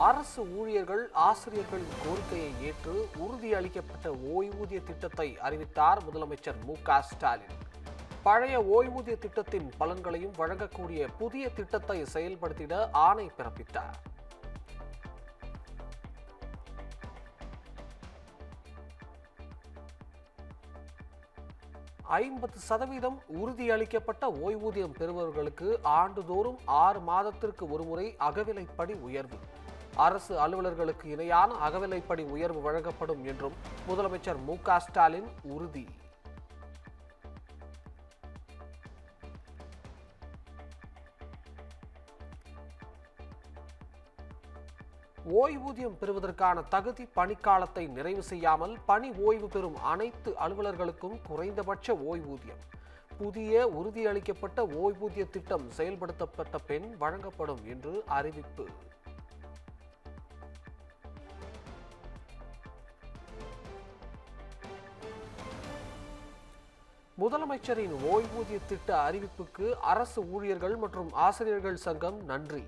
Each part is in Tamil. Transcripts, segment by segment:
அரசு ஊழியர்கள் ஆசிரியர்களின் கோரிக்கையை ஏற்று உறுதியளிக்கப்பட்ட ஓய்வூதிய திட்டத்தை அறிவித்தார் முதலமைச்சர் மு.க.ஸ்டாலின். பழைய ஓய்வூதிய திட்டத்தின் பலன்களையும் வழங்கக்கூடிய புதிய திட்டத்தை செயல்படுத்திட ஆணை பிறப்பித்தார். உறுதியளிக்கப்பட்ட ஓய்வூதியம் பெறுபவர்களுக்கு ஆண்டுதோறும் 6 மாதத்திற்கு ஒருமுறை அகவிலைப்படி உயர்வு. அரசு அலுவலர்களுக்கு இணையான அகவிலைப்படி உயர்வு வழங்கப்படும் என்றும் முதலமைச்சர் மு.க.ஸ்டாலின் உறுதி. ஓய்வூதியம் பெறுவதற்கான தகுதி பணிக்காலத்தை நிறைவு செய்யாமல் பணி ஓய்வு பெறும் அனைத்து அலுவலர்களுக்கும் குறைந்தபட்ச ஓய்வூதியம். புதிய உறுதியளிக்கப்பட்ட ஓய்வூதிய திட்டம் செயல்படுத்தப்பட்ட பின் வழங்கப்படும் என்று அறிவிப்பு. முதலமைச்சரின் ஓய்வூதிய திட்ட அறிவிப்புக்கு அரசு ஊழியர்கள் மற்றும் ஆசிரியர்கள் சங்கம் நன்றி.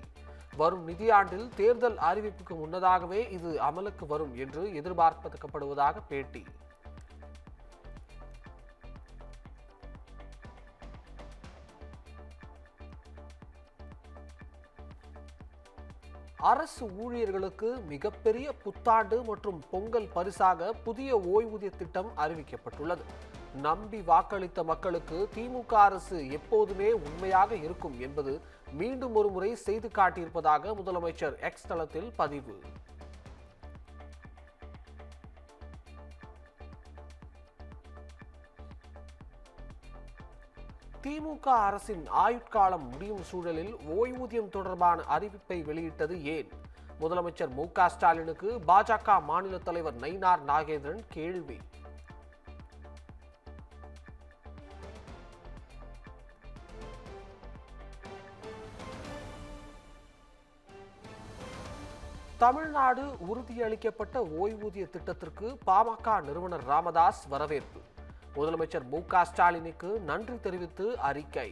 வரும் நிதியாண்டில் தேர்தல் அறிவிப்புக்கு முன்னதாகவே இது அமலுக்கு வரும் என்று எதிர்பார்க்கப்படுவதாக பேட்டி. அரசு ஊழியர்களுக்கு மிகப்பெரிய புத்தாண்டு மற்றும் பொங்கல் பரிசாக புதிய ஓய்வூதிய திட்டம் அறிவிக்கப்பட்டுள்ளது. நம்பி வாக்களித்த மக்களுக்கு திமுக அரசு எப்போதுமே உண்மையாக இருக்கும் என்பது மீண்டும் ஒரு முறை செய்து காட்டியிருப்பதாக முதலமைச்சர் எக்ஸ் தளத்தில் பதிவு. திமுக அரசின் ஆயுட்காலம் முடியும் சூழலில் ஓய்வூதியம் தொடர்பான அறிவிப்பை வெளியிட்டது ஏன்? முதலமைச்சர் மு.க.ஸ்டாலினுக்கு பாஜக மாநில தலைவர் நயினார் நாகேந்திரன் கேள்வி. தமிழ்நாடு உறுதியளிக்கப்பட்ட ஓய்வூதிய திட்டத்திற்கு பாமக நிறுவனர் ராமதாஸ் வரவேற்பு. முதலமைச்சர் மு.க.ஸ்டாலினுக்கு நன்றி தெரிவித்து அறிக்கை.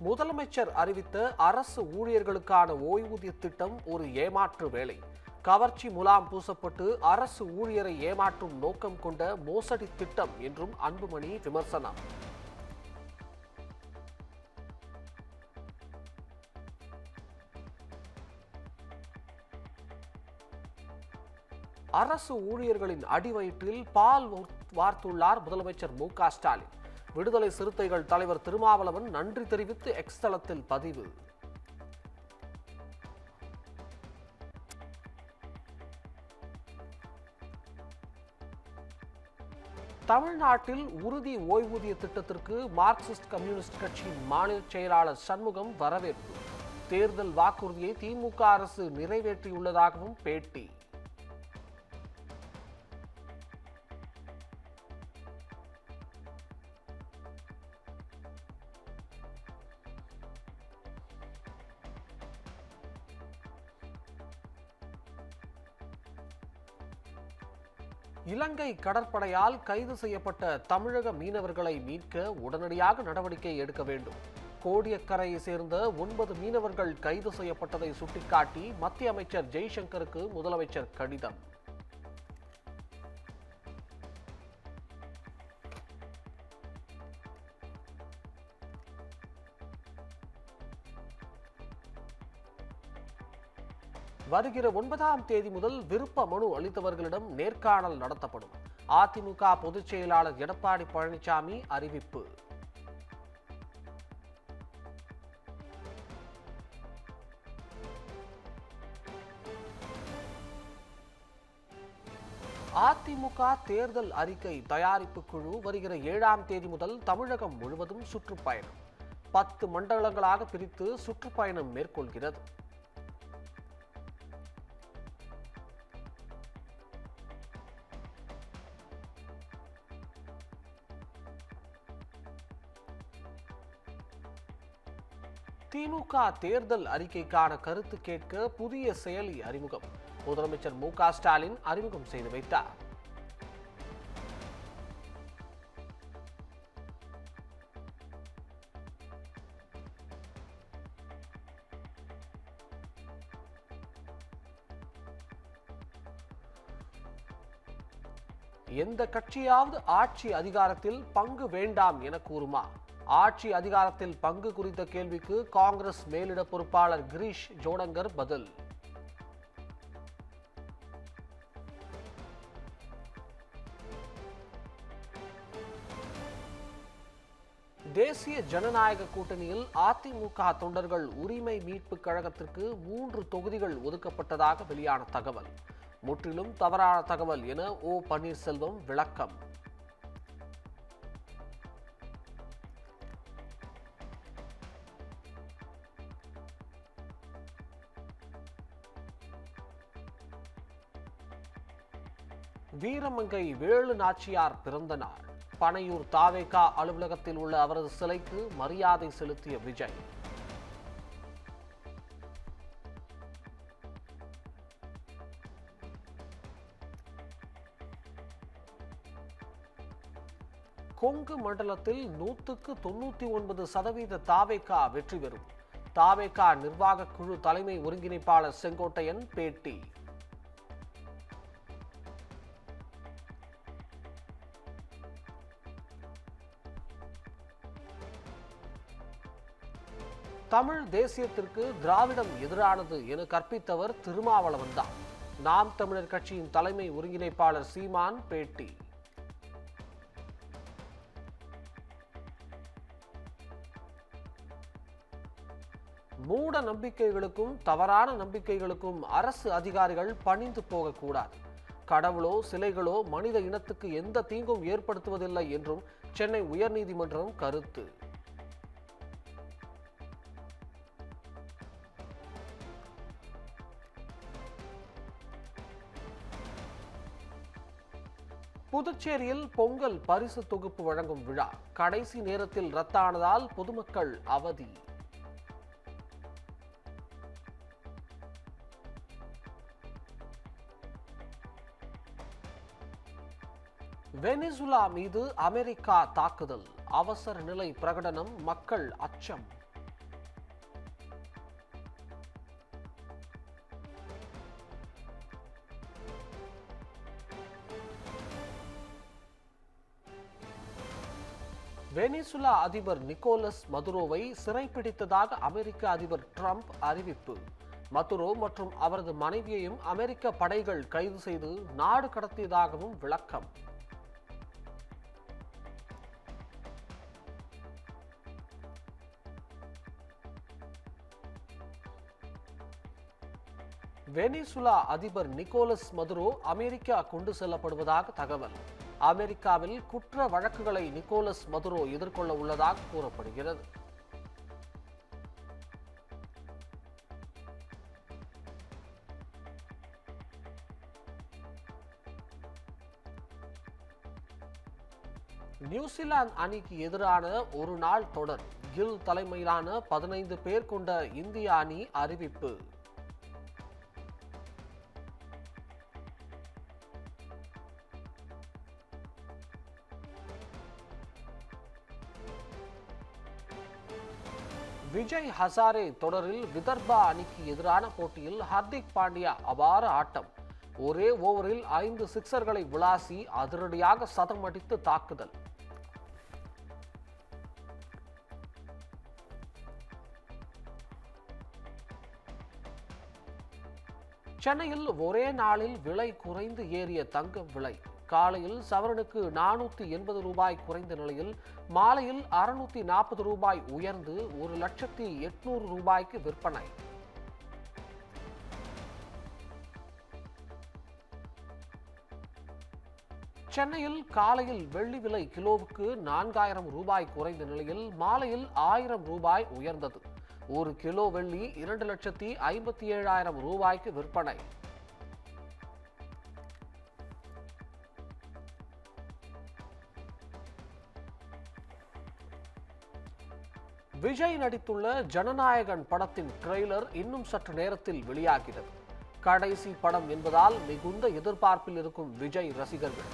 முதலமைச்சர் அறிவித்த அரசு ஊழியர்களுக்கான ஓய்வூதிய திட்டம் ஒரு ஏமாற்று வேலை. கவர்ச்சி முலாம் பூசப்பட்டு அரசு ஊழியரை ஏமாற்றும் நோக்கம் கொண்ட மோசடி திட்டம் என்றும் அன்புமணி விமர்சனம். அரசு ஊழியர்களின் அடிவயிற்றில் பால் வார்த்துள்ளார் முதலமைச்சர் மு.க.ஸ்டாலின். விடுதலை சிறுத்தைகள் தலைவர் திருமாவளவன் நன்றி தெரிவித்து எக்ஸ் தளத்தில் பதிவு. தமிழ்நாட்டில் உறுதி ஓய்வூதிய திட்டத்திற்கு மார்க்சிஸ்ட் கம்யூனிஸ்ட் கட்சியின் மாநில செயலாளர் சண்முகம் வரவேற்பு. தேர்தல் வாக்குறுதியை திமுக அரசு நிறைவேற்றியுள்ளதாகவும் பேட்டி. இலங்கை கடற்படையால் கைது செய்யப்பட்ட தமிழக மீனவர்களை மீட்க உடனடியாக நடவடிக்கை எடுக்க வேண்டும். கோடியக்கரையை சேர்ந்த 9 மீனவர்கள் கைது செய்யப்பட்டதை சுட்டிக்காட்டி மத்திய அமைச்சர் ஜெய்சங்கருக்கு முதலமைச்சர் கடிதம். வருகிற 9ஆம் தேதி முதல் விருப்ப மனு அளித்தவர்களிடம் நேர்காணல் நடத்தப்படும். அதிமுக பொதுச் செயலாளர் எடப்பாடி பழனிசாமி அறிவிப்பு. அதிமுக தேர்தல் அறிக்கை தயாரிப்பு குழு வருகிற 7ஆம் தேதி முதல் தமிழகம் முழுவதும் சுற்றுப்பயணம். 10 மண்டலங்களாக பிரித்து சுற்றுப்பயணம் மேற்கொள்கிறது. திமுக தேர்தல் அறிக்கைக்கான கருத்து கேட்க புதிய செயலி அறிமுகம். முதலமைச்சர் மு.க.ஸ்டாலின் அறிமுகம் செய்து வைத்தார். எந்த கட்சியாவது ஆட்சி அதிகாரத்தில் பங்கு வேண்டாம் என கூறுமா? ஆட்சி அதிகாரத்தில் பங்கு குறித்த கேள்விக்கு காங்கிரஸ் மேலிட பொறுப்பாளர் கிரீஷ் ஜோடங்கர் பதில். தேசிய ஜனநாயக கூட்டணியில் அதிமுக தொண்டர்கள் உரிமை மீட்பு கழகத்திற்கு 3 தொகுதிகள் ஒதுக்கப்பட்டதாக வெளியான தகவல் முற்றிலும் தவறான தகவல் என ஓ பன்னீர்செல்வம் விளக்கம். வீரமங்கை வேலு நாச்சியார் பிறந்த நாள். பனையூர் தாவேகா அலுவலகத்தில் உள்ள அவரது சிலைக்கு மரியாதை செலுத்திய விஜய். கொங்கு மண்டலத்தில் 199% தாவேகா வெற்றி பெறும். தாவேகா நிர்வாக குழு தலைமை ஒருங்கிணைப்பாளர் செங்கோட்டையன் பேட்டி. தமிழ் தேசியத்திற்கு திராவிடம் எதிரானது என கற்பித்தவர் திருமாவளவன் தான். நாம் தமிழர் கட்சியின் தலைமை ஒருங்கிணைப்பாளர் சீமான் பேட்டி. மூட நம்பிக்கைகளுக்கும் தவறான நம்பிக்கைகளுக்கும் அரசு அதிகாரிகள் பணிந்து போகக்கூடாது. கடவுளோ சிலைகளோ மனித இனத்துக்கு எந்த தீங்கும் ஏற்படுத்துவதில்லை என்றும் சென்னை உயர்நீதிமன்றம் கருத்து. புதுச்சேரியில் பொங்கல் பரிசு தொகுப்பு வழங்கும் விழா கடைசி நேரத்தில் ரத்தானதால் பொதுமக்கள் அவதி. வெனிசுலா மீது அமெரிக்கா தாக்குதல், அவசர நிலை பிரகடனம், மக்கள் அச்சம். வெனிசுலா அதிபர் நிக்கோலஸ் மதுரோவை சிறைப்பிடித்ததாக அமெரிக்க அதிபர் ட்ரம்ப் அறிவிப்பு. மதுரோ மற்றும் அவரது மனைவியையும் அமெரிக்க படைகள் கைது செய்து நாடு கடத்தியதாகவும் விளக்கம். வெனிசுலா அதிபர் நிக்கோலஸ் மதுரோ அமெரிக்கா கொண்டு செல்லப்படுவதாக தகவல். அமெரிக்காவில் குற்ற வழக்குகளை நிக்கோலஸ் மதுரோ எதிர்கொள்ள உள்ளதாக கூறப்படுகிறது. நியூசிலாந்து அணிக்கு எதிரான ஒரு நாள் தொடர். கில் தலைமையிலான 15 பேர் கொண்ட இந்திய அணி அறிவிப்பு. விஜய் ஹசாரே தொடரில் விதர்பா அணிக்கு எதிரான போட்டியில் ஹர்திக் பாண்டியா அபார ஆட்டம். ஒரே ஓவரில் 5 சிக்சர்களை விளாசி அதிரடியாக சதம் அடித்து தாக்குதல். சென்னையில் ஒரே நாளில் விலை குறைந்து ஏறிய தங்கம் விலை. காலையில் சவரனுக்கு 480 ரூபாய் குறைந்த நிலையில் மாலையில் 640 ரூபாய் உயர்ந்து 1,800,000 ரூபாய்க்கு விற்பனை. சென்னையில் காலையில் வெள்ளி விலை கிலோவுக்கு 4,000 ரூபாய் குறைந்த நிலையில் மாலையில் 1,000 ரூபாய் உயர்ந்தது. 1 கிலோ வெள்ளி 2,57,000 ரூபாய்க்கு விற்பனை. விஜய் நடித்துள்ள ஜனநாயகன் படத்தின் ட்ரெய்லர் இன்னும் சற்று நேரத்தில் வெளியாகிறது. கடைசி படம் என்பதால் மிகுந்த எதிர்பார்ப்பில் இருக்கும் விஜய் ரசிகர்கள்